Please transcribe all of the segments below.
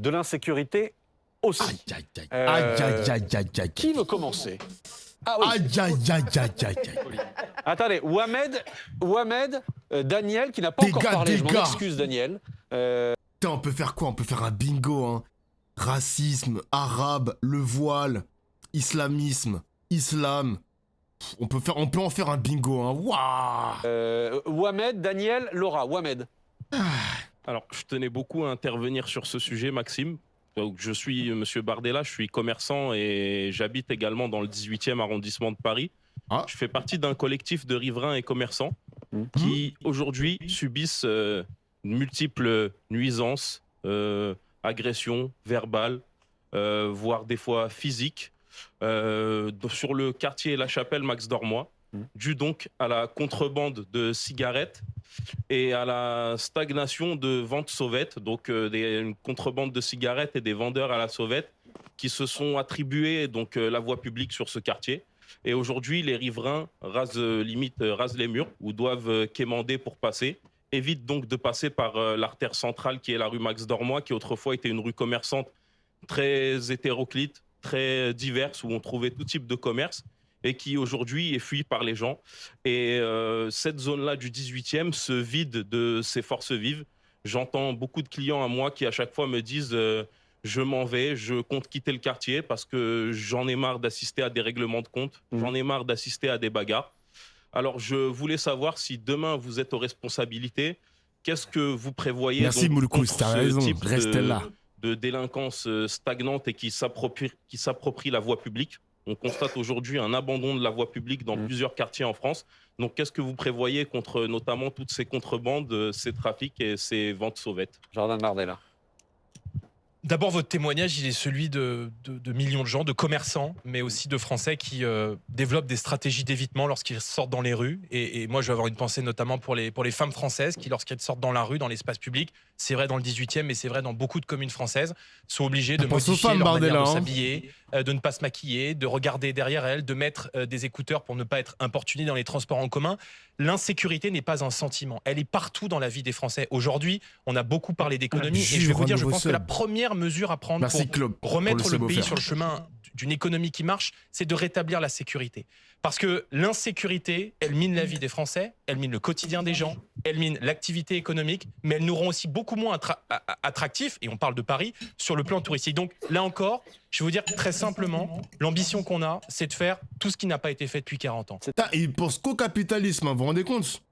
de l'insécurité aussi. Aïe, aïe, aïe. Qui veut commencer? Ah oui. Aïe. Attendez, Ouamed, Daniel, qui n'a pas encore parlé. Je m'en excuse, Daniel. Putain, on peut faire quoi? On peut faire un bingo, hein. Racisme, arabe, le voile, islamisme, islam. On peut en faire un bingo, hein. Waouh. Ouamed, Daniel, Laura. Ouamed. Alors, je tenais beaucoup à intervenir sur ce sujet, Maxime. Donc, je suis Monsieur Bardella, je suis commerçant et j'habite également dans le 18e arrondissement de Paris. Ah. Je fais partie d'un collectif de riverains et commerçants qui, aujourd'hui, subissent multiples nuisances, agressions verbales, voire des fois physiques, sur le quartier La Chapelle Max Dormois, dû donc à la contrebande de cigarettes et à la stagnation de ventes sauvettes, donc une contrebande de cigarettes et des vendeurs à la sauvette qui se sont attribués donc la voie publique sur ce quartier. Et aujourd'hui, les riverains rasent les murs ou doivent quémander pour passer. Évitent donc de passer par l'artère centrale qui est la rue Max Dormois, qui autrefois était une rue commerçante très hétéroclite, très diverse, où on trouvait tout type de commerce, et qui aujourd'hui est fui par les gens. Et cette zone-là du 18e se vide de ses forces vives. J'entends beaucoup de clients à moi qui à chaque fois me disent je m'en vais, je compte quitter le quartier parce que j'en ai marre d'assister à des règlements de compte, j'en ai marre d'assister à des bagarres. Alors je voulais savoir si demain vous êtes aux responsabilités, qu'est-ce que vous prévoyez Merci donc, Moulkous, contre t'as ce raison, type restez là. de délinquance stagnante et qui s'approprie la voie publique. On constate aujourd'hui un abandon de la voie publique dans plusieurs quartiers en France. Donc, qu'est-ce que vous prévoyez contre notamment toutes ces contrebandes, ces trafics et ces ventes sauvettes? Jordan Bardella. D'abord, votre témoignage, il est celui de millions de gens, de commerçants, mais aussi de Français qui développent des stratégies d'évitement lorsqu'ils sortent dans les rues. Et moi, je vais avoir une pensée notamment pour les femmes françaises qui, lorsqu'elles sortent dans la rue, dans l'espace public, c'est vrai dans le 18e, mais c'est vrai dans beaucoup de communes françaises, sont obligées de modifier leur manière de s'habiller, de ne pas se maquiller, de regarder derrière elles, de mettre des écouteurs pour ne pas être importunées dans les transports en commun. L'insécurité n'est pas un sentiment. Elle est partout dans la vie des Français. Aujourd'hui, on a beaucoup parlé d'économie et je vais vous dire, je pense que la première mesure à prendre pour remettre le pays sur le chemin d'une économie qui marche, c'est de rétablir la sécurité. Parce que l'insécurité, elle mine la vie des Français, elle mine le quotidien des gens, elle mine l'activité économique, mais elle nous rend aussi beaucoup moins attractifs, et on parle de Paris, sur le plan touristique. Donc là encore, je vais vous dire très simplement, l'ambition qu'on a, c'est de faire tout ce qui n'a pas été fait depuis 40 ans. Ils pensent qu'au capitalisme, hein, vous vous rendez compte?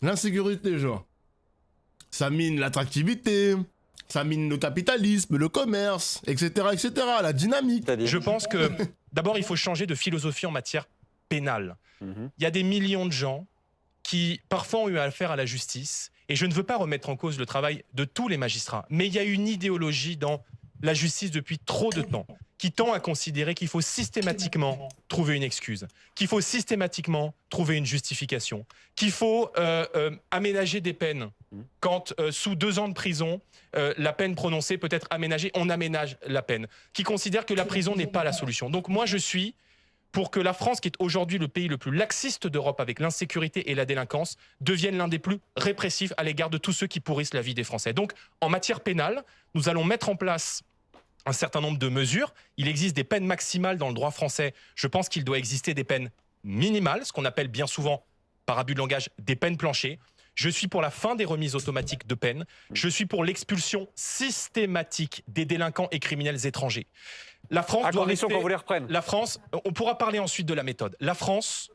L'insécurité, genre. Ça mine l'attractivité, ça mine le capitalisme, le commerce, etc., la dynamique. Je pense que, d'abord, il faut changer de philosophie en matière pénale. Il y a des millions de gens qui, parfois, ont eu affaire à la justice, et je ne veux pas remettre en cause le travail de tous les magistrats, mais il y a une idéologie dans la justice depuis trop de temps, qui tend à considérer qu'il faut systématiquement trouver une excuse, qu'il faut systématiquement trouver une justification, qu'il faut aménager des peines. Quand, sous 2 ans de prison, la peine prononcée peut être aménagée, on aménage la peine, qui considère que la prison n'est pas la solution. Donc moi, je suis pour que la France, qui est aujourd'hui le pays le plus laxiste d'Europe avec l'insécurité et la délinquance, devienne l'un des plus répressifs à l'égard de tous ceux qui pourrissent la vie des Français. Donc, en matière pénale, nous allons mettre en place un certain nombre de mesures. Il existe des peines maximales dans le droit français. Je pense qu'il doit exister des peines minimales, ce qu'on appelle bien souvent, par abus de langage, des peines planchées. Je suis pour la fin des remises automatiques de peine. Je suis pour l'expulsion systématique des délinquants et criminels étrangers. La France à doit condition rester, qu'on vous les reprenne. La France, on pourra parler ensuite de la méthode. La France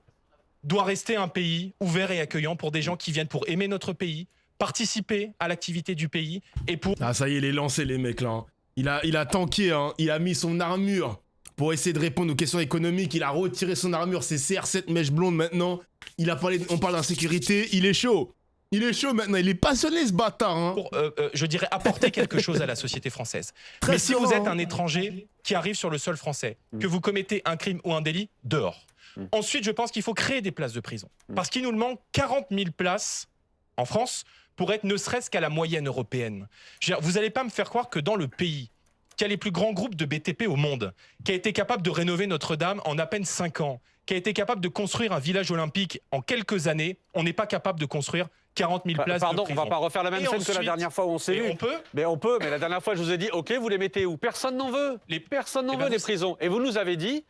doit rester un pays ouvert et accueillant pour des gens qui viennent pour aimer notre pays, participer à l'activité du pays et pour... Ah ça y est, il est lancé les mecs là. Hein. Il a tanké, hein. Il a mis son armure pour essayer de répondre aux questions économiques. Il a retiré son armure, c'est CR7 mèche blonde maintenant. On parle d'insécurité, il est chaud. Il est chaud maintenant, il est passionné ce bâtard. Hein. Pour, je dirais, apporter quelque chose à la société française. Mais si vous êtes un étranger qui arrive sur le sol français, que vous commettez un crime ou un délit, dehors. Ensuite, je pense qu'il faut créer des places de prison. Parce qu'il nous manque 40 000 places en France pour être ne serait-ce qu'à la moyenne européenne. Vous n'allez pas me faire croire que dans le pays qui a les plus grands groupes de BTP au monde, qui a été capable de rénover Notre-Dame en à peine 5 ans, qui a été capable de construire un village olympique en quelques années, on n'est pas capable de construire 40 000 places Pardon, de on prison. va pas refaire la même Et scène que la ensuite- dernière fois où on s'est Et vu. on peut Mais on peut, mais la dernière fois, je vous ai dit, OK, vous les mettez où? Personne n'en veut. Personne n'en Eh ben, veut, les vous- prisons. Et vous nous avez dit,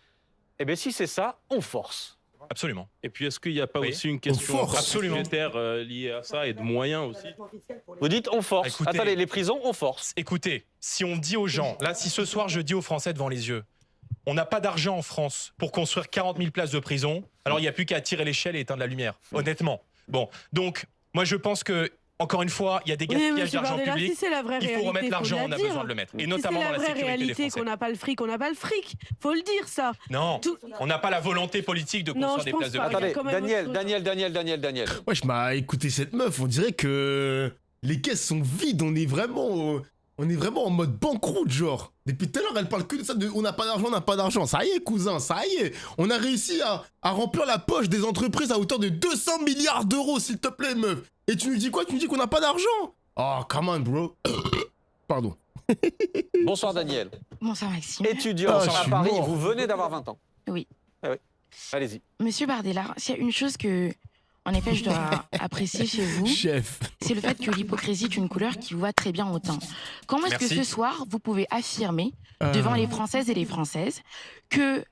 eh bien, si c'est ça, on force. Absolument. Et puis, est-ce qu'il n'y a pas Oui. aussi une question force. Absolument. budgétaire liée à ça et de moyens aussi? Vous dites, on force. Écoutez- Attendez, les prisons, on force. Écoutez, si on dit aux gens, là, si ce soir je dis aux Français devant les yeux, on n'a pas d'argent en France pour construire 40 000 places de prison, alors il n'y a plus qu'à tirer l'échelle et éteindre la lumière, honnêtement. Bon, donc, moi je pense que, encore une fois, il y a des Oui, gaspillages monsieur d'argent Bardella, public. si c'est la vraie Il réalité, faut remettre l'argent, faut on a la dire. besoin de le mettre. Et Si notamment c'est dans la la vraie sécurité des réalité Français. qu'on n'a pas le fric, on n'a pas le fric. Faut le dire, ça. Non, Tout- on n'a pas la volonté politique de Non, construire je des pense places de pas. prison. Attendez, quand même Daniel. Wesh, écoutez cette meuf, on dirait que les caisses sont vides, on est vraiment en mode banqueroute, genre. Depuis tout à l'heure, elle parle que de ça, on n'a pas d'argent, on n'a pas d'argent. Ça y est, cousin, ça y est. On a réussi à remplir la poche des entreprises à hauteur de 200 milliards d'euros, s'il te plaît, meuf. Et tu nous dis quoi? Tu nous dis qu'on n'a pas d'argent? Oh, come on, bro. Pardon. Bonsoir, Daniel. Bonsoir Maxime. Étudiant Ah, je à suis Paris, mort. vous venez d'avoir 20 ans. Oui. Ah oui. Allez-y. Monsieur Bardella, s'il y a une chose que, en effet, je dois apprécier chez vous, Chef. c'est le fait que l'hypocrisie est une couleur qui vous va très bien au teint. Comment est-ce que Merci. ce soir, vous pouvez affirmer devant les Françaises et les Françaises que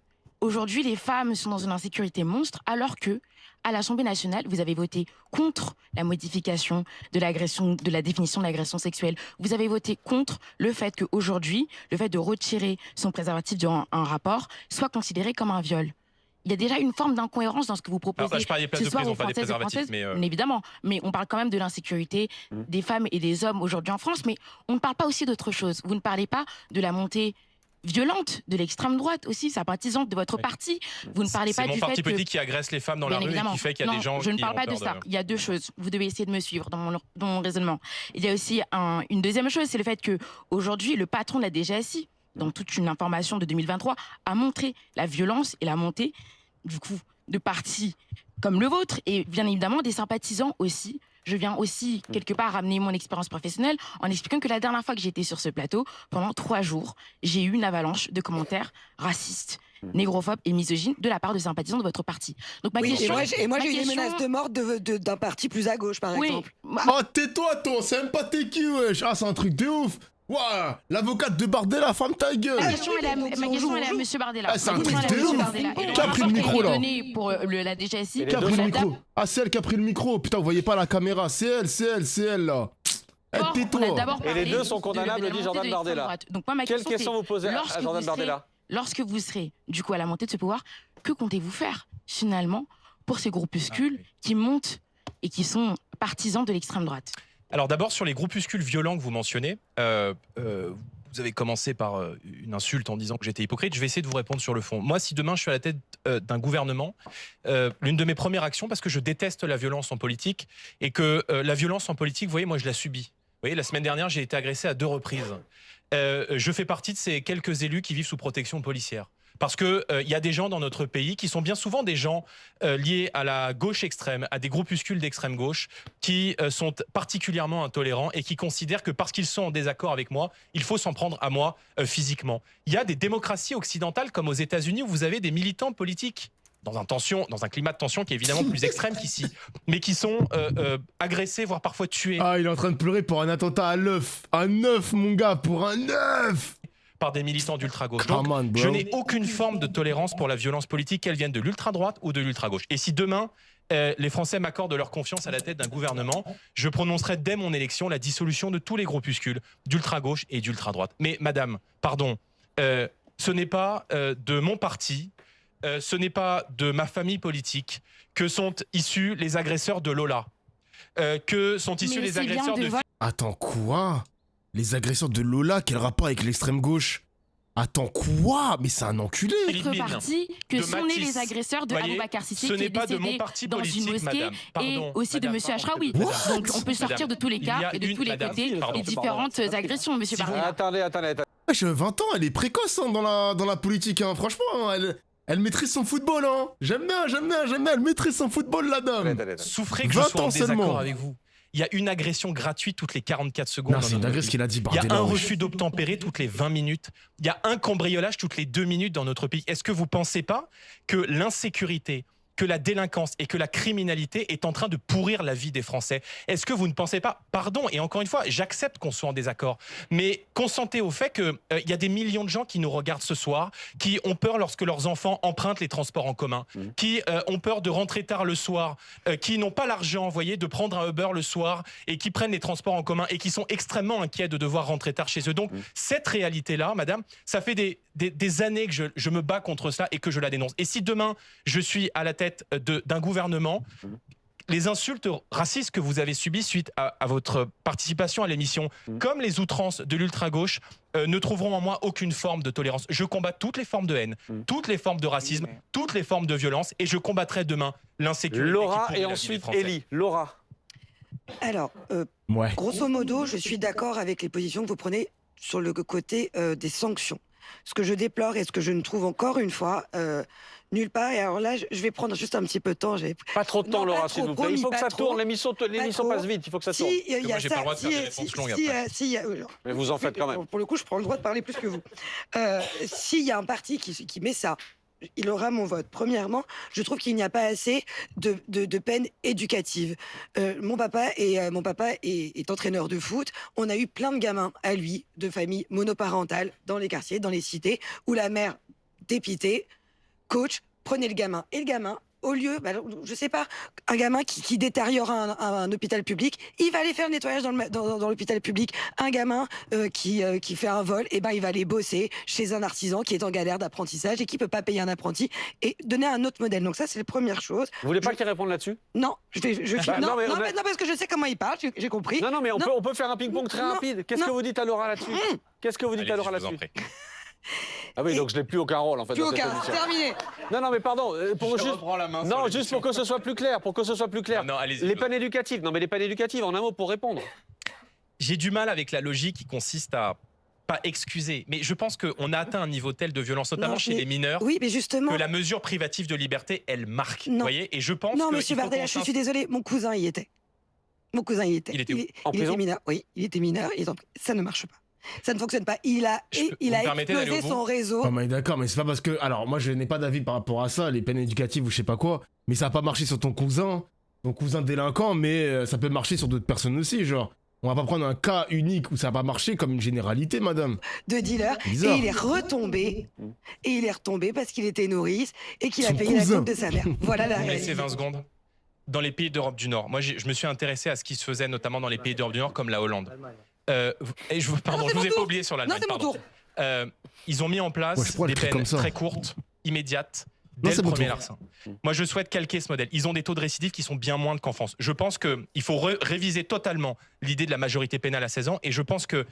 aujourd'hui les femmes sont dans une insécurité monstre alors que à l'Assemblée nationale, vous avez voté contre la modification de l'agression, de la définition de l'agression sexuelle. Vous avez voté contre le fait qu'aujourd'hui, le fait de retirer son préservatif durant un rapport soit considéré comme un viol. Il y a déjà une forme d'incohérence dans ce que vous proposez. Alors, là, je parle des places ce de soir prison, aux pas des Françaises et préservatifs, Françaises, mais évidemment. Mais on parle quand même de l'insécurité des femmes et des hommes aujourd'hui en France. Mais on ne parle pas aussi d'autre chose. Vous ne parlez pas de la montée violente de l'extrême droite aussi, sympathisante de votre Oui. parti. Vous ne parlez C'est pas mon du parti fait que... politique qui agresse les femmes dans la Bien rue et évidemment. qui fait qu'il y a Non, des gens je ne qui parle ont pas de peur ça. Il y a deux choses. Vous devez essayer de me suivre dans mon raisonnement. Il y a aussi une deuxième chose, c'est le fait que aujourd'hui, le patron de la DGSI, dans toute une information de 2023, a montré la violence et la montée du coup de partis comme le vôtre et bien évidemment des sympathisants aussi. Je viens aussi quelque part ramener mon expérience professionnelle en expliquant que la dernière fois que j'étais sur ce plateau, pendant 3 jours, j'ai eu une avalanche de commentaires racistes, négrophobes et misogynes de la part de sympathisants de votre parti. Donc ma Oui, question, et moi ma j'ai eu des question- menaces de mort d'un parti plus à gauche, par Oui, exemple. Oh, tais-toi, toi, c'est même pas t'es qui, wesh. Ah, c'est un truc de ouf. Ouah, l'avocate de Bardella, ferme ta gueule. Ma question est à donc, Monsieur Bardella. Ah, c'est un Ma question truc est à de Monsieur ouf. Bardella. Et le Qui a pris le rapport micro, qui est là donné pour la DGSI, Et les Qui a pris le la micro? dame- Ah, c'est elle qui a pris le micro. Putain, vous voyez pas la caméra. C'est elle, là. Eh, D'abord, on a tais-toi. d'abord Et les parlé deux sont de condamnables, la dit montée Jordan de l'extrême Bardella. droite. Donc moi, ma Quelle question, question c'est, vous posez à lorsque Jordan vous serez- Bardella? Lorsque vous serez, du coup, à la montée de ce pouvoir, que comptez-vous faire, finalement, pour ces groupuscules qui montent et qui sont partisans de l'extrême droite? Alors d'abord sur les groupuscules violents que vous mentionnez, vous avez commencé par une insulte en disant que j'étais hypocrite. Je vais essayer de vous répondre sur le fond. Moi, si demain je suis à la tête d'un gouvernement, l'une de mes premières actions, parce que je déteste la violence en politique et que la violence en politique, vous voyez, moi je la subis. Vous voyez, la semaine dernière, j'ai été agressé à 2 reprises. Je fais partie de ces quelques élus qui vivent sous protection policière. Parce que il y a des gens dans notre pays qui sont bien souvent des gens liés à la gauche extrême, à des groupuscules d'extrême gauche, qui sont particulièrement intolérants et qui considèrent que parce qu'ils sont en désaccord avec moi, il faut s'en prendre à moi physiquement. Il y a des démocraties occidentales comme aux États-Unis où vous avez des militants politiques dans un climat de tension qui est évidemment plus extrême qu'ici, mais qui sont agressés, voire parfois tués Ah, il est en train de pleurer pour un attentat à l'œuf. Un œuf, mon gars, pour un œuf. par des militants d'ultra-gauche. Donc, Come on, bro. je n'ai aucune forme de tolérance pour la violence politique, qu'elle vienne de l'ultra-droite ou de l'ultra-gauche. Et si demain, les Français m'accordent leur confiance à la tête d'un gouvernement, je prononcerai dès mon élection la dissolution de tous les groupuscules d'ultra-gauche et d'ultra-droite. Mais madame, pardon, ce n'est pas de mon parti, ce n'est pas de ma famille politique que sont issus les agresseurs de Lola, que sont issus Mais les c'est bien agresseurs de... Attends, quoi? Les agresseurs de Lola, quel rapport avec l'extrême gauche? Attends, quoi? Mais c'est un enculé. Philippe Notre Mine, parti que de sont nés Matisse. les agresseurs de Voyez, Aboubacar Sissi ce qui n'est est pas de mon décédé parti dans une politique, mosquée madame. et Pardon, aussi de madame, Monsieur pardon, Ashraoui. What? Donc on peut sortir de tous les Il y cas a et de une- tous les madame, côtés pardon, les différentes agressions, Monsieur Si vous- Bardella. Attendez. Wesh, 20 ans, elle est précoce hein, dans la politique, hein. Franchement, hein, elle maîtrise son football, hein. J'aime bien, elle maîtrise son football, la dame. Attendez. Souffrez que je 20 sois en ans désaccord seulement. avec vous. Il y a une agression gratuite toutes les 44 secondes. Non, dans c'est une notre agresse pays. qu'il a dit, Il y a Bardella. un wesh. refus d'obtempérer toutes les 20 minutes. Il y a un cambriolage toutes les 2 minutes dans notre pays. Est-ce que vous ne pensez pas que l'insécurité que la délinquance et que la criminalité est en train de pourrir la vie des Français. Est-ce que vous ne pensez pas, pardon, et encore une fois, j'accepte qu'on soit en désaccord, mais consentez au fait qu'il y a des millions de gens qui nous regardent ce soir, qui ont peur lorsque leurs enfants empruntent les transports en commun, qui ont peur de rentrer tard le soir, qui n'ont pas l'argent, voyez, de prendre un Uber le soir et qui prennent les transports en commun et qui sont extrêmement inquiets de devoir rentrer tard chez eux. Donc, cette réalité-là, madame, ça fait des années que je me bats contre cela et que je la dénonce. Et si demain, je suis à la tête d'un gouvernement, les insultes racistes que vous avez subies suite à votre participation à l'émission, comme les outrances de l'ultra-gauche, ne trouveront en moi aucune forme de tolérance. Je combats toutes les formes de haine, toutes les formes de racisme, toutes les formes de violence, et je combattrai demain l'insécurité. Laura et ensuite Élie. Laura. Alors, grosso modo, je suis d'accord avec les positions que vous prenez sur le côté des sanctions. Ce que je déplore et ce que je ne trouve encore une fois nulle part. Et alors là, je vais prendre juste un petit peu de temps. Pas trop de temps, Laura, s'il vous plaît. Il faut que ça tourne. L'émission passe vite. Il faut que ça tourne. Moi, j'ai pas le droit de faire des réponses longues après. Mais vous en faites quand même. Pour le coup, je prends le droit de parler plus que vous. S'il y a un parti qui met ça, il aura mon vote. Premièrement, je trouve qu'il n'y a pas assez de peine éducative. Mon papa est entraîneur de foot. On a eu plein de gamins à lui, de familles monoparentales, dans les quartiers, dans les cités, où la mère, dépitée, coach, prenait le gamin. Et le gamin, au lieu, je sais pas, un gamin qui détériore un hôpital public, il va aller faire le nettoyage dans l'hôpital public. Un gamin qui fait un vol, il va aller bosser chez un artisan qui est en galère d'apprentissage et qui peut pas payer un apprenti et donner un autre modèle. Donc ça, c'est la première chose. Vous voulez pas qu'il réponde là-dessus? Non, non, parce que je sais comment il parle, j'ai compris. Non, mais on peut faire un ping-pong très rapide. Qu'est-ce que vous dites à Laura là-dessus? Qu'est-ce que vous dites à Laura là-dessus? Ah oui, donc je n'ai plus aucun rôle en fait. Plus aucun, terminé. Non, mais pardon, juste pour que ce soit plus clair, Non, les peines éducatives, les peines éducatives, en un mot pour répondre. J'ai du mal avec la logique qui consiste à pas excuser, mais je pense qu'on a atteint un niveau tel de violence, notamment chez les mineurs, oui, mais justement, que la mesure privative de liberté, elle marque. Non. Vous voyez, et je pense non, que monsieur Bardella, je suis désolée, mon cousin y était. Il était où? Il était mineur, oui, il était mineur, ça ne marche pas. Ça ne fonctionne pas. Il a explosé son réseau. Oh, mais d'accord, mais c'est pas parce que... Alors, moi, je n'ai pas d'avis par rapport à ça, les peines éducatives ou je sais pas quoi, mais ça a pas marché sur ton cousin délinquant, mais ça peut marcher sur d'autres personnes aussi, genre. On va pas prendre un cas unique où ça a pas marché comme une généralité, madame. De dealer. Et il est retombé. Parce qu'il était nourrice et qu'il a payé la coupe de sa mère. Voilà la réalité. Laissez 20 secondes. Dans les pays d'Europe du Nord, moi, je me suis intéressé à ce qui se faisait notamment dans les pays d'Europe du Nord, comme la Hollande. Et je vous ai pas oublié sur l'Allemagne. Non, c'est mon tour. Ils ont mis en place des peines très courtes, immédiates, dès le premier larcin. Moi, je souhaite calquer ce modèle. Ils ont des taux de récidive qui sont bien moindres qu'en France. Je pense qu'il faut réviser totalement l'idée de la majorité pénale à 16 ans, et je pense que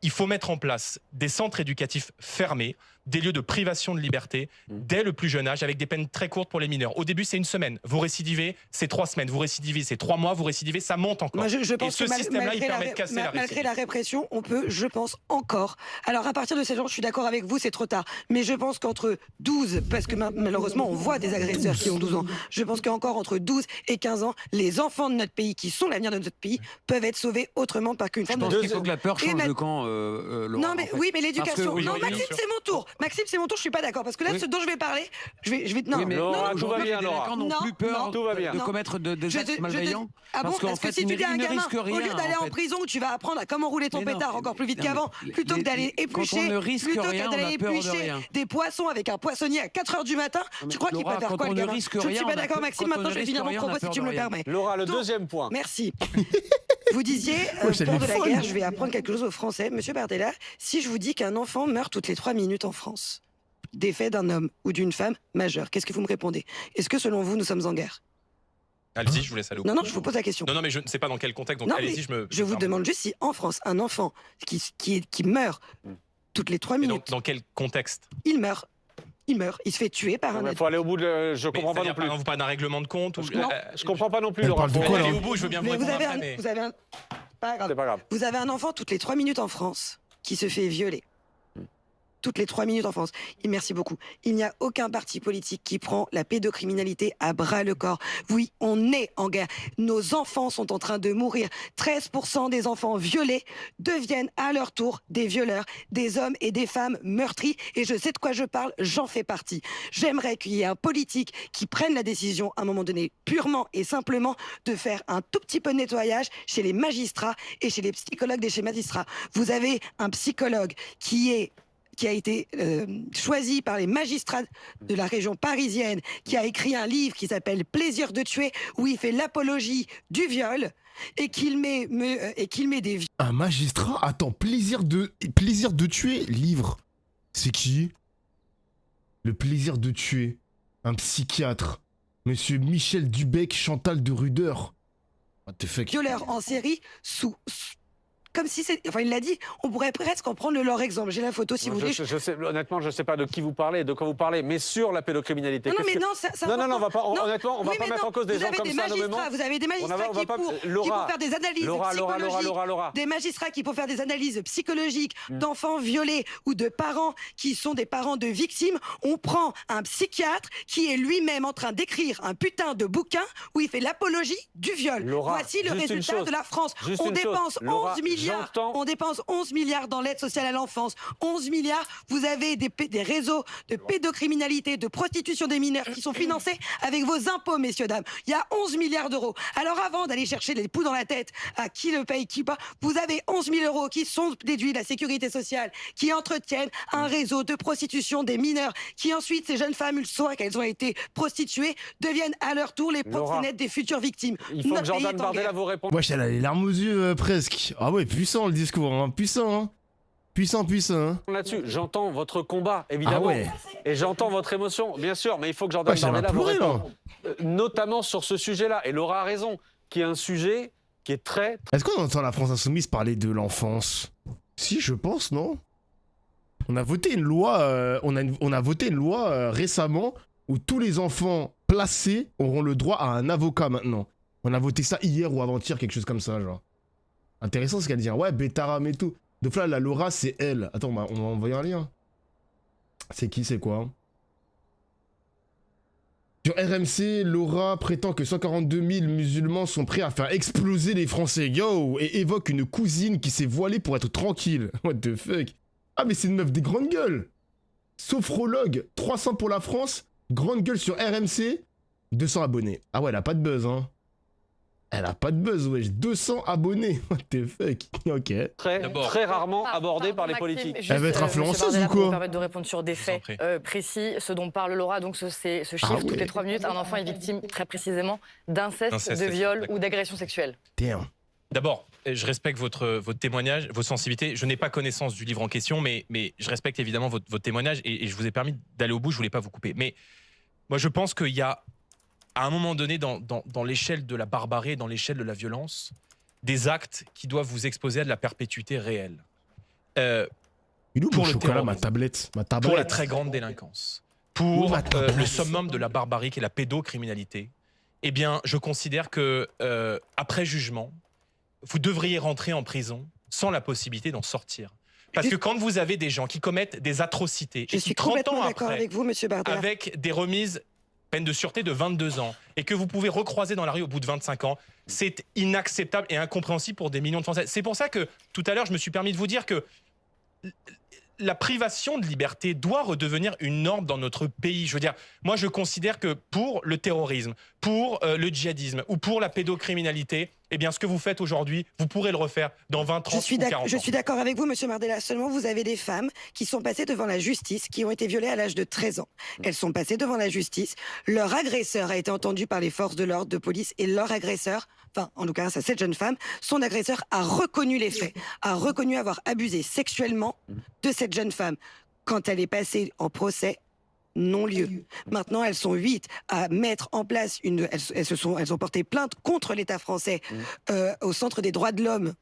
il faut mettre en place des centres éducatifs fermés, des lieux de privation de liberté dès le plus jeune âge, avec des peines très courtes pour les mineurs. Au début, c'est 1 semaine. Vous récidivez, c'est 3 semaines. Vous récidivez, c'est 3 mois. Vous récidivez, ça monte encore. Moi, je pense et ce système-là, il permet de casser la récidive. Malgré la répression, on peut, je pense, encore. Alors, à partir de ces jours, je suis d'accord avec vous, c'est trop tard. Mais je pense qu'entre 12, parce que malheureusement, on voit des agresseurs qui ont 12 ans. Je pense qu'encore entre 12 et 15 ans, les enfants de notre pays, qui sont l'avenir de notre pays, peuvent être sauvés autrement par qu'une forme de... Il faut que la peur change de camp, Laurent, non, mais en fait. oui, mais l'éducation. Oui, non, oui, Maxime, c'est mon tour. Maxime, c'est mon tour. Je suis pas d'accord parce que là, ce dont je vais parler, je vais. Non, Oui, mais Laura, non, tout va bien, les Laura. délinquants n'ont plus peur tout va bien. de commettre des actes malveillants. Ah bon, parce que si tu dis à un gamin, risque rien, au lieu d'aller en prison où tu vas apprendre à comment rouler ton pétard encore plus vite qu'avant, plutôt que d'aller éplucher, des poissons avec un poissonnier à 4h du matin, tu crois qu'il préfère quoi le gamin? Je ne suis pas d'accord, Maxime. Maintenant, je vais finir mon propos si tu me le permets. Laura, le deuxième point. Merci. Vous disiez, pour de la guerre, je vais apprendre quelque chose aux Français. Monsieur Bardella, si je vous dis qu'un enfant meurt toutes les 3 minutes en France, des faits d'un homme ou d'une femme majeure, qu'est-ce que vous me répondez? Est-ce que selon vous, nous sommes en guerre? Allez-y, je vous laisse aller. Non, je vous pose la question. Non, mais je ne sais pas dans quel contexte, donc non, allez-y, je vous demande juste si en France, un enfant qui meurt toutes les 3 minutes... Dans quel contexte? Il meurt, il se fait tuer par un... Il faut aller au bout de... Je comprends pas non plus. Vous parlez d'un règlement de compte ou... Je comprends pas non plus, Elle Laura. parle de quoi, là? Allez au bout, je veux bien vous répondre après, mais... Vous avez un... Pas grave. C'est pas grave. Vous avez un enfant toutes les 3 minutes en France qui se fait violer. toutes les 3 minutes en France. Et merci beaucoup. Il n'y a aucun parti politique qui prend la pédocriminalité à bras le corps. Oui, on est en guerre. Nos enfants sont en train de mourir. 13% des enfants violés deviennent à leur tour des violeurs, des hommes et des femmes meurtris. Et je sais de quoi je parle, j'en fais partie. J'aimerais qu'il y ait un politique qui prenne la décision, à un moment donné, purement et simplement, de faire un tout petit peu de nettoyage chez les magistrats et chez les psychologues des chez magistrats. Vous avez un psychologue qui a été choisi par les magistrats de la région parisienne, qui a écrit un livre qui s'appelle Plaisir de tuer, où il fait l'apologie du viol et qu'il met des... Un magistrat? Attends, plaisir de tuer, livre. C'est qui? Le plaisir de tuer. Un psychiatre. Monsieur Michel Dubec, Chantal de Rudeur. What the fuck? Violeurs en série comme si c'est... Enfin, il l'a dit, on pourrait presque en prendre leur exemple. J'ai la photo, si vous voulez. Honnêtement, je ne sais pas de qui vous parlez, de quoi vous parlez, mais sur la pédocriminalité. Non, mais non, on va pas, honnêtement, on va pas mettre en cause des gens comme ça, nommément. Vous avez des magistrats qui pour faire des analyses psychologiques, des magistrats qui pour faire des analyses psychologiques d'enfants violés ou de parents qui sont des parents de victimes. On prend un psychiatre qui est lui-même en train d'écrire un putain de bouquin où il fait l'apologie du viol. Voici le résultat de la France. On dépense 11 milliards. On dépense 11 milliards dans l'aide sociale à l'enfance. 11 milliards, vous avez des réseaux de pédocriminalité, de prostitution des mineurs qui sont financés avec vos impôts, messieurs, dames. Il y a 11 milliards d'euros. Alors avant d'aller chercher les poux dans la tête à qui le paye, qui pas, vous avez 11 000 euros qui sont déduits de la sécurité sociale, qui entretiennent un réseau de prostitution des mineurs, qui ensuite, ces jeunes femmes, une fois qu'elles ont été prostituées, deviennent à leur tour les proxénètes des futures victimes. Il faut que Jordan Bardella vous réponde. Wesh, elle a les larmes aux yeux presque. Ah ouais, puissant le discours, hein. Puissant, hein. Puissant. Hein. Là-dessus, j'entends votre combat, évidemment. Ah ouais. Et j'entends votre émotion, bien sûr, mais il faut que Jordan Bardella vous réponde. Notamment sur ce sujet-là. Et Laura a raison, qui est un sujet qui est très... Est-ce qu'on entend la France Insoumise parler de l'enfance? Si, je pense, non? On a voté une loi, on a voté une loi récemment où tous les enfants placés auront le droit à un avocat maintenant. On a voté ça hier ou avant-hier, quelque chose comme ça, genre. Intéressant ce qu'elle dit. Ouais, Betaram et tout. De fois, la Laura, c'est elle. Attends, on va envoyer un lien. C'est qui, c'est quoi? Sur RMC, Laura prétend que 142 000 musulmans sont prêts à faire exploser les Français. Yo! Et évoque une cousine qui s'est voilée pour être tranquille. What the fuck? Ah, mais c'est une meuf des grandes gueules. Sophrologue, 300 pour la France. Grande gueule sur RMC. 200 abonnés. Ah ouais, elle a pas de buzz, hein. Elle a pas de buzz, wesh. 200 abonnés. What the fuck? Ok. Très rarement abordé par les politiques. Elle va être influenceuse ou quoi? Pour me permettre de répondre sur des faits précis, ce dont parle Laura, donc c'est ce chiffre, toutes les 3 minutes, un enfant est victime très précisément d'inceste, de viol ou d'agression sexuelle. D'abord, je respecte votre témoignage, vos sensibilités. Je n'ai pas connaissance du livre en question, mais je respecte évidemment votre témoignage et je vous ai permis d'aller au bout, je voulais pas vous couper. Mais moi, je pense qu'il y a à un moment donné, dans l'échelle de la barbarie, dans l'échelle de la violence, des actes qui doivent vous exposer à de la perpétuité réelle. Il ouvre pour le le chocolat, terrorisme, ma tablette. pour la très grande délinquance, pour le summum de la barbarie qui est la pédocriminalité, eh bien, je considère que, après jugement, vous devriez rentrer en prison sans la possibilité d'en sortir. Parce que quand vous avez des gens qui commettent des atrocités, et qui 30 ans après, avec vous, monsieur Bardella, avec des remises peine de sûreté de 22 ans, et que vous pouvez recroiser dans la rue au bout de 25 ans, c'est inacceptable et incompréhensible pour des millions de Français. C'est pour ça que, tout à l'heure, je me suis permis de vous dire que la privation de liberté doit redevenir une norme dans notre pays. Je veux dire, moi, je considère que pour le terrorisme, pour le djihadisme ou pour la pédocriminalité, eh bien, ce que vous faites aujourd'hui, vous pourrez le refaire dans 20, 30 ou 40 ans. Je suis d'accord avec vous, monsieur Bardella. Seulement, vous avez des femmes qui sont passées devant la justice, qui ont été violées à l'âge de 13 ans. Elles sont passées devant la justice. Leur agresseur a été entendu par les forces de l'ordre, de police, et leur agresseur, enfin, en tout cas, cette jeune femme, son agresseur a reconnu les faits, a reconnu avoir abusé sexuellement de cette jeune femme. Quand elle est passée en procès, non-lieu. Maintenant, elles sont 8 à mettre en place elles ont porté plainte contre l'État français au Centre des droits de l'homme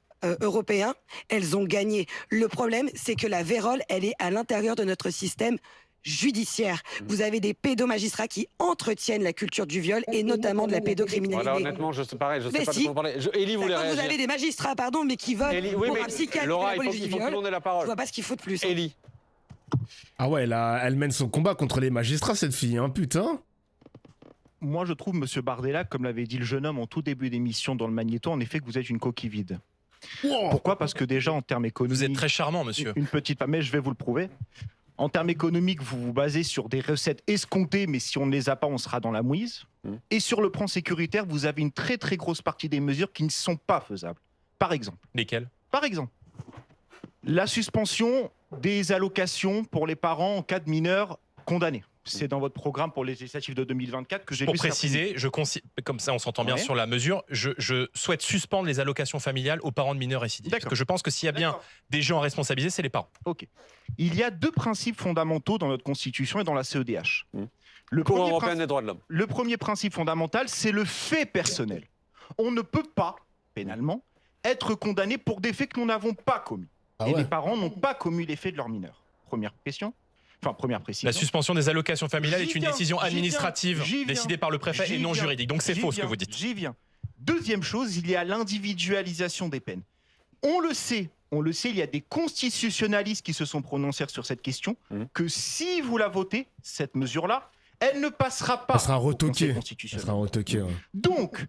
européen. Elles ont gagné. Le problème, c'est que la vérole, elle est à l'intérieur de notre système judiciaire. Vous avez des pédomagistrats qui entretiennent la culture du viol et notamment de la pédocriminalité. Voilà, honnêtement, je sais pas de quoi vous parlez. Élie voulait réagir. Vous avez des magistrats, mais qui veulent pour un psychiatre Laura, la police il faut du viol. donner la parole. Je vois pas ce qu'il faut de plus. Élie. Ah ouais, là, elle mène son combat contre les magistrats, cette fille, hein, putain. Moi, je trouve, monsieur Bardella, comme l'avait dit le jeune homme en tout début d'émission dans le Magnéto, en effet, que vous êtes une coquille vide. Wow. Pourquoi? Parce que déjà, en termes économiques... Vous êtes très charmant, monsieur. Une petite... Mais je vais vous le prouver. En termes économiques, vous vous basez sur des recettes escomptées, mais si on ne les a pas, on sera dans la mouise. Et sur le plan sécuritaire, vous avez une très très grosse partie des mesures qui ne sont pas faisables. Par exemple. Lesquelles? Par exemple, la suspension des allocations pour les parents en cas de mineurs condamnés. C'est dans votre programme pour les législatives de 2024 que j'ai lu. Pour préciser, comme ça on s'entend bien sur la mesure, je souhaite suspendre les allocations familiales aux parents de mineurs récidifs. Parce que je pense que s'il y a bien des gens à responsabiliser, c'est les parents. Ok. Il y a deux principes fondamentaux dans notre Constitution et dans la CEDH. Le Cour européenne des droits de l'homme. Le premier principe fondamental, c'est le fait personnel. On ne peut pas, pénalement, être condamné pour des faits que nous n'avons pas commis. Et les parents n'ont pas commis les faits de leurs mineurs. Première question. Enfin, première précision. La suspension des allocations familiales est une décision administrative décidée par le préfet et non juridique. Donc c'est faux ce que vous dites. J'y viens. Deuxième chose, il y a l'individualisation des peines. On le sait, il y a des constitutionnalistes qui se sont prononcés sur cette question, que si vous la votez, cette mesure-là, elle ne passera pas. Elle sera retoquée. Constitutionnel. Elle sera retoquée, ouais. Donc,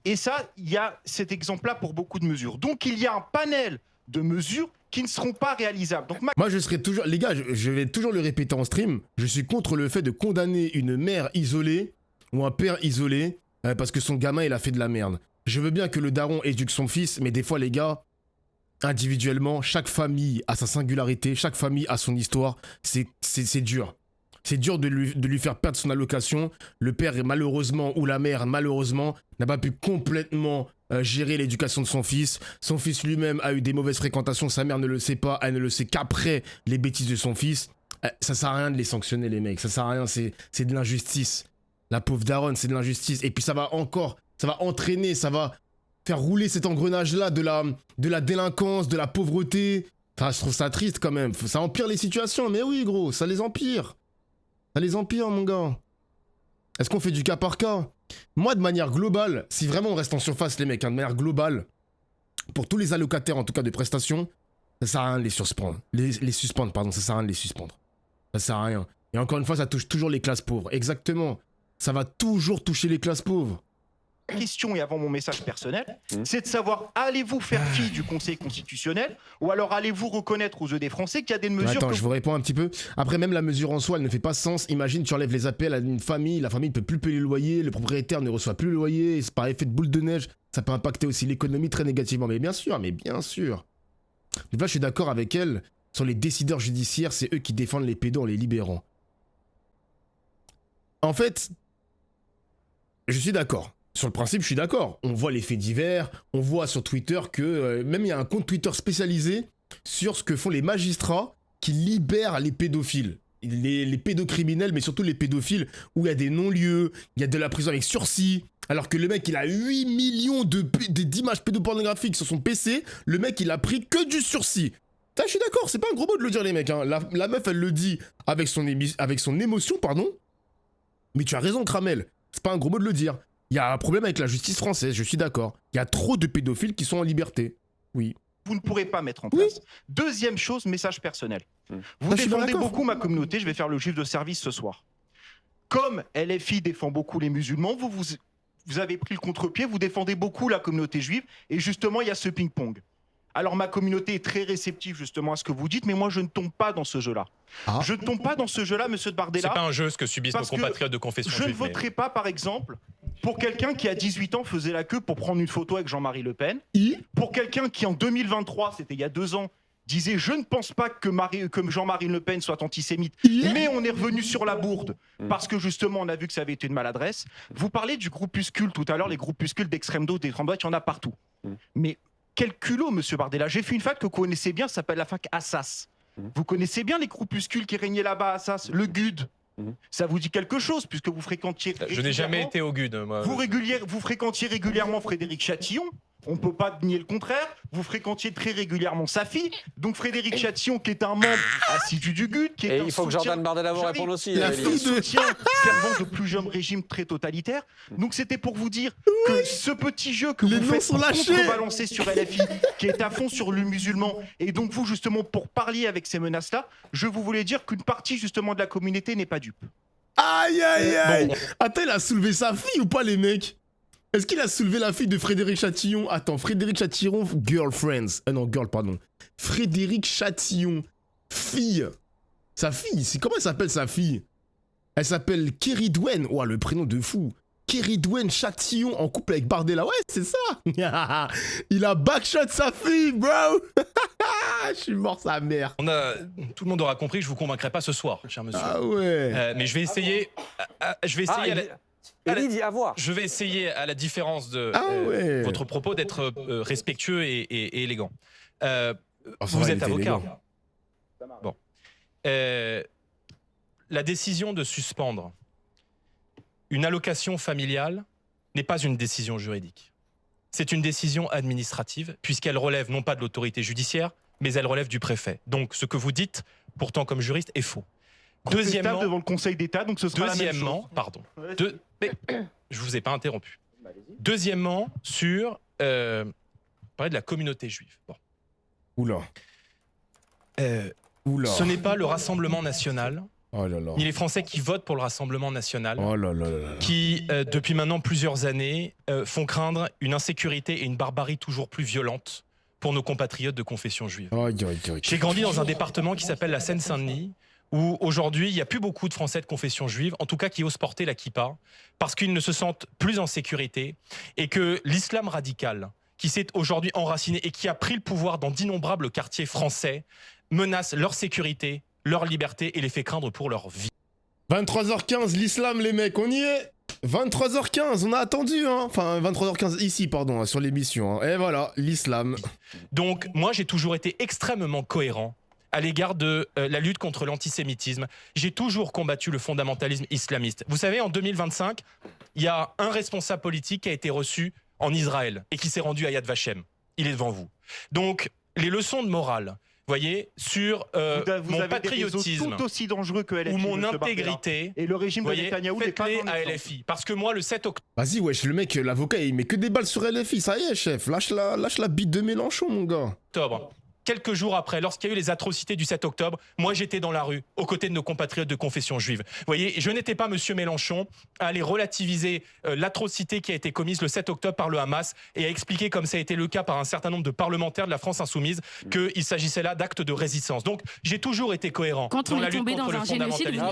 et ça, il y a cet exemple-là pour beaucoup de mesures. Donc il y a un panel de mesures qui ne seront pas réalisables. Donc, moi, je serai toujours... Les gars, je vais toujours le répéter en stream. Je suis contre le fait de condamner une mère isolée ou un père isolé parce que son gamin, il a fait de la merde. Je veux bien que le daron éduque son fils, mais des fois, les gars, individuellement, chaque famille a sa singularité, chaque famille a son histoire. C'est dur. C'est dur de lui faire perdre son allocation. Le père, malheureusement, ou la mère, malheureusement, n'a pas pu complètement gérer l'éducation de son fils. Son fils lui-même a eu des mauvaises fréquentations. Sa mère ne le sait pas. Elle ne le sait qu'après les bêtises de son fils. Ça sert à rien de les sanctionner, les mecs. Ça sert à rien. C'est de l'injustice. La pauvre daronne, c'est de l'injustice. Et puis ça va entraîner, ça va faire rouler cet engrenage-là de la délinquance, de la pauvreté. Enfin, je trouve ça triste quand même. Ça empire les situations. Mais oui, gros, ça les empire. Ça les empire, mon gars. Est-ce qu'on fait du cas par cas? Moi, de manière globale, si vraiment on reste en surface, les mecs, de manière globale, pour tous les allocataires, en tout cas de prestations, ça sert à rien de les suspendre. Les suspendre, pardon, ça sert à rien de les suspendre. Ça sert à rien. Et encore une fois, ça touche toujours les classes pauvres. Exactement. Ça va toujours toucher les classes pauvres. Question, et avant mon message personnel, c'est de savoir, allez-vous faire fi du Conseil constitutionnel ou alors allez-vous reconnaître aux yeux des Français qu'il y a des mesures... Attends, je vous réponds un petit peu. Après, même la mesure en soi, elle ne fait pas sens. Imagine, tu enlèves les APL à une famille, la famille ne peut plus payer le loyer, le propriétaire ne reçoit plus le loyer, c'est par effet de boule de neige, ça peut impacter aussi l'économie très négativement. Mais bien sûr, mais bien sûr. Donc là, je suis d'accord avec elle, sur les décideurs judiciaires, c'est eux qui défendent les pédos en les libérant. En fait, je suis d'accord. Sur le principe, je suis d'accord. On voit les faits divers, on voit sur Twitter que... même il y a un compte Twitter spécialisé sur ce que font les magistrats qui libèrent les pédophiles. Les pédocriminels, mais surtout les pédophiles, où il y a des non-lieux, il y a de la prison avec sursis, alors que le mec, il a 8 millions d'images pédopornographiques sur son PC, le mec, il a pris que du sursis. Ça, je suis d'accord, c'est pas un gros mot de le dire, les mecs. Hein. La meuf, elle le dit avec son émotion, pardon. Mais tu as raison, Kramel. C'est pas un gros mot de le dire. Il y a un problème avec la justice française, je suis d'accord. Il y a trop de pédophiles qui sont en liberté. Oui. Vous ne pourrez pas mettre en place. Deuxième chose, message personnel. Vous défendez beaucoup ma communauté, je vais faire le juif de service ce soir. Comme LFI défend beaucoup les musulmans, vous avez pris le contre-pied, vous défendez beaucoup la communauté juive, et justement, il y a ce ping-pong. Alors ma communauté est très réceptive justement à ce que vous dites, mais moi je ne tombe pas dans ce jeu-là. Ah. Je ne tombe pas dans ce jeu-là, monsieur de Bardella. C'est pas un jeu ce que subissent nos compatriotes de confession juive. Je ne voterai pas, par exemple, pour quelqu'un qui à 18 ans faisait la queue pour prendre une photo avec Jean-Marie Le Pen. Pour quelqu'un qui en 2023, c'était il y a 2 ans, disait « Je ne pense pas que Jean-Marie Le Pen soit antisémite, mais on est revenu sur la bourde parce que justement on a vu que ça avait été une maladresse. » Vous parlez du groupuscule tout à l'heure, les groupuscules d'extrême droite, d'extrême droite, il y en a partout. Mais quel culot, monsieur Bardella. J'ai fait une fac que vous connaissez bien, ça s'appelle la fac Assas. Vous connaissez bien les groupuscules qui régnaient là-bas à Assas, le GUD. Ça vous dit quelque chose, puisque vous fréquentiez... Je n'ai jamais été au GUD, moi. Vous fréquentiez régulièrement Frédéric Chatillon. On ne peut pas nier le contraire. Vous fréquentiez très régulièrement sa fille. Donc Frédéric Chatillon, qui est un membre assidu du GUD, qui est il faut que Jordan Bardella vous réponde aussi. La fille de soutien fervent de plus jeune régime très totalitaire. Donc c'était pour vous dire que ce petit jeu que vous faites pour contrebalancer sur LFI, qui est à fond sur le musulman, et donc vous justement pour parler avec ces menaces-là, je vous voulais dire qu'une partie justement de la communauté n'est pas dupe. Aïe aïe aïe. Attends, il a soulevé sa fille ou pas les mecs? Est-ce qu'il a soulevé la fille de Frédéric Chatillon? Attends, Frédéric Chatillon, girlfriends. Non, girl, pardon. Frédéric Chatillon, fille. Sa fille, comment elle s'appelle sa fille? Elle s'appelle Kéridwen. Oh, le prénom de fou. Kéridwen Chatillon en couple avec Bardella. Ouais, c'est ça. Il a backshot sa fille, bro. Je suis mort sa mère. Tout le monde aura compris que je vous convaincrai pas ce soir, cher monsieur. Ah ouais. Mais je vais essayer. Je vais essayer. Je vais essayer, à la différence de votre propos, d'être respectueux et élégant. Vous êtes avocat. Bon. La décision de suspendre une allocation familiale n'est pas une décision juridique. C'est une décision administrative, puisqu'elle relève non pas de l'autorité judiciaire, mais elle relève du préfet. Donc ce que vous dites, pourtant comme juriste, est faux. Deuxièmement, devant le Conseil d'État, donc ce sera la même chose. Pardon. Mais je vous ai pas interrompu. Deuxièmement, sur parler de la communauté juive. Bon. Oula. Ce n'est pas le Rassemblement national, ni les Français qui votent pour le Rassemblement national, qui, depuis maintenant plusieurs années, font craindre une insécurité et une barbarie toujours plus violente pour nos compatriotes de confession juive. J'ai grandi dans un département qui s'appelle la Seine-Saint-Denis, où aujourd'hui, il n'y a plus beaucoup de Français de confession juive, en tout cas qui osent porter la kippa, parce qu'ils ne se sentent plus en sécurité, et que l'islam radical, qui s'est aujourd'hui enraciné et qui a pris le pouvoir dans d'innombrables quartiers français, menace leur sécurité, leur liberté et les fait craindre pour leur vie. 23h15, l'islam, les mecs, on y est. 23h15, on a attendu, hein. Enfin, 23h15 ici, pardon, sur l'émission. Hein. Et voilà, l'islam. Donc, moi, j'ai toujours été extrêmement cohérent à l'égard de la lutte contre l'antisémitisme. J'ai toujours combattu le fondamentalisme islamiste. Vous savez, en 2025, il y a un responsable politique qui a été reçu en Israël et qui s'est rendu à Yad Vashem. Il est devant vous. Donc, les leçons de morale, vous voyez, sur mon patriotisme tout aussi dangereux que LFI, ou mon intégrité, et le régime de Netanyahou n'est pas à LFI. Parce que moi, le 7 octobre... Vas-y, wesh, le mec, l'avocat, il met que des balles sur LFI. Ça y est, chef, lâche la bite de Mélenchon, mon gars. Quelques jours après, lorsqu'il y a eu les atrocités du 7 octobre, moi j'étais dans la rue, aux côtés de nos compatriotes de confession juive. Vous voyez, je n'étais pas monsieur Mélenchon à aller relativiser l'atrocité qui a été commise le 7 octobre par le Hamas et à expliquer, comme ça a été le cas par un certain nombre de parlementaires de la France insoumise, qu'il s'agissait là d'actes de résistance. Donc j'ai toujours été cohérent dans la lutte contre le fondamentalisme.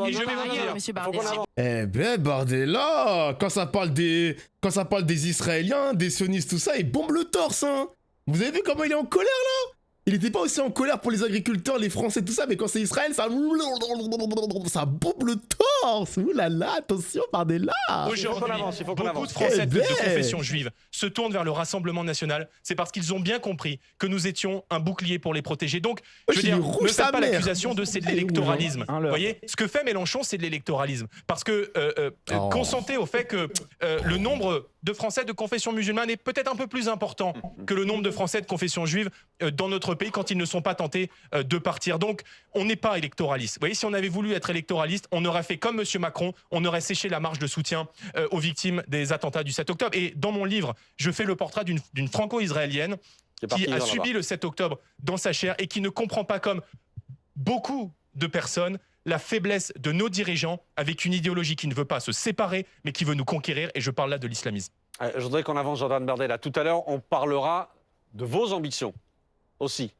Et je vais vous dire, monsieur Bardella. Eh ben, Bardella, quand ça parle des Israéliens, des sionistes, tout ça, il bombe le torse, hein. Vous avez vu comment il est en colère, là? Il était pas aussi en colère pour les agriculteurs, les Français, tout ça, mais quand c'est Israël, ça bombe le torse. Ouh là là, attention, Bardella. Aujourd'hui, beaucoup de Français de confession juive se tournent vers le Rassemblement national. C'est parce qu'ils ont bien compris que nous étions un bouclier pour les protéger. Donc, je veux dire, ne faites pas l'accusation de c'est de l'électoralisme. Vous voyez, ce que fait Mélenchon, c'est de l'électoralisme. Parce que consentez au fait que le nombre de Français de confession musulmane est peut-être un peu plus important que le nombre de Français de confession juive dans notre pays quand ils ne sont pas tentés de partir. Donc, on n'est pas électoraliste. Vous voyez, si on avait voulu être électoraliste, on aurait fait comme M. Macron, on aurait séché la marche de soutien aux victimes des attentats du 7 octobre. Et dans mon livre, je fais le portrait d'une franco-israélienne qui a subi le 7 octobre dans sa chair et qui ne comprend pas, comme beaucoup de personnes, la faiblesse de nos dirigeants avec une idéologie qui ne veut pas se séparer, mais qui veut nous conquérir. Et je parle là de l'islamisme. Je voudrais qu'on avance, Jordan Bardella. Tout à l'heure, on parlera de vos ambitions aussi.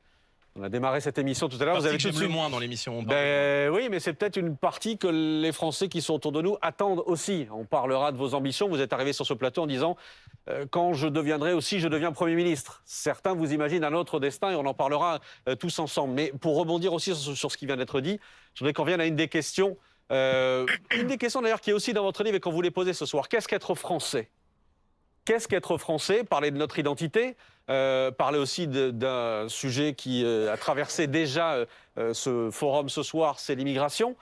On a démarré cette émission tout à l'heure. Vous avez le moins dans l'émission. Oui, mais c'est peut-être une partie que les Français qui sont autour de nous attendent aussi. On parlera de vos ambitions. Vous êtes arrivé sur ce plateau en disant quand je deviendrai aussi, je deviens Premier ministre. Certains vous imaginent un autre destin et on en parlera tous ensemble. Mais pour rebondir aussi sur ce qui vient d'être dit, je voudrais qu'on vienne à une des questions d'ailleurs qui est aussi dans votre livre et qu'on voulait poser ce soir. Qu'est-ce qu'être français ? Qu'est-ce qu'être français ? Parler de notre identité, parler aussi d'un sujet qui a traversé déjà ce forum ce soir, c'est l'immigration.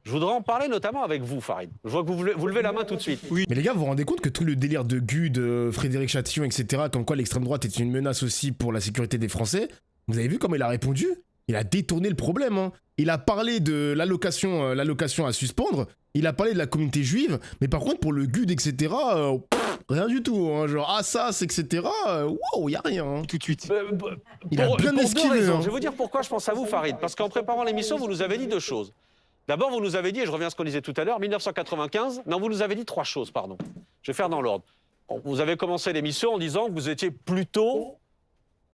Je voudrais en parler notamment avec vous, Farid. Je vois que vous levez la main tout de suite. Oui. Mais les gars, vous vous rendez compte que tout le délire de Gude, Frédéric Chatillon, etc., comme quoi l'extrême droite est une menace aussi pour la sécurité des Français, vous avez vu comment il a répondu? Il a détourné le problème. Hein. Il a parlé de l'allocation à suspendre, il a parlé de la communauté juive, mais par contre, pour le Gude, etc., rien du tout. Hein. Genre, ça, c'est etc., wow, y a rien. Hein. Tout de suite. Il a bien esquivé. Hein. Je vais vous dire pourquoi je pense à vous, Farid. Parce qu'en préparant l'émission, vous nous avez dit deux choses. D'abord, vous nous avez dit, et je reviens à ce qu'on disait tout à l'heure, 1995, non, vous nous avez dit trois choses, pardon. Je vais faire dans l'ordre. Vous avez commencé l'émission en disant que vous étiez plutôt